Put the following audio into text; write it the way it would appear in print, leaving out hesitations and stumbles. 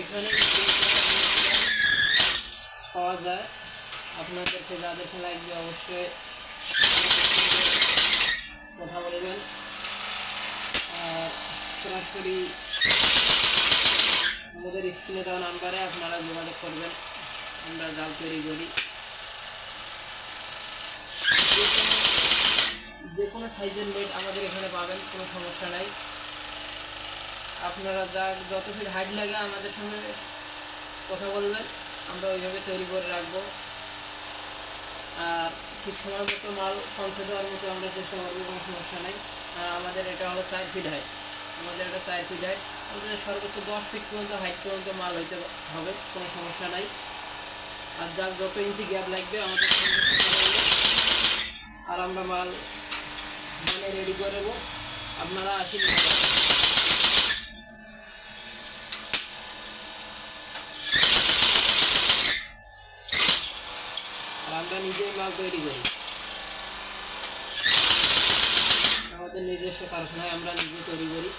এখানে পাওয়া যায়। আপনাদেরকে যাদেরকে লাগবে অবশ্যই কথা বলবেন, আর সরাসরি আমাদের স্ক্রিনে দেওয়া নাম্বারে আপনারা যোগাযোগ করবেন। আমরা জাল তৈরি করি, যে কোনো সাইজের নেট আমাদের এখানে পাবেন, কোনো সমস্যা নাই। আপনারা যত ফিট হাইট লাগে আমাদের সঙ্গে কথা বলবেন, আমরা ওইভাবে তৈরি করে রাখবো। আর ঠিক সময় মতো মাল পৌঁছে দেওয়ার মতো আমরা চেষ্টা করবো, কোনো সমস্যা নেই। আর আমাদের এটা হলো 4 ফিট হাইট, আমাদের এটা 4 ফিট হাইট, আমাদের সর্বোচ্চ 10 ফিট পর্যন্ত হাইট পর্যন্ত মাল হইতে হবে, কোনো সমস্যা নাই। আর যার যত ইঞ্চি গ্যাপ লাগবে আমাদের সঙ্গে কথা বলবে, আর আমরা মাল মানে রেডি করে দেবো। আপনারা আসেন, আর আমরা নিজেই মাল তৈরি করি, আমাদের নিজস্ব কারখানায় আমরা নিজে তৈরি করি।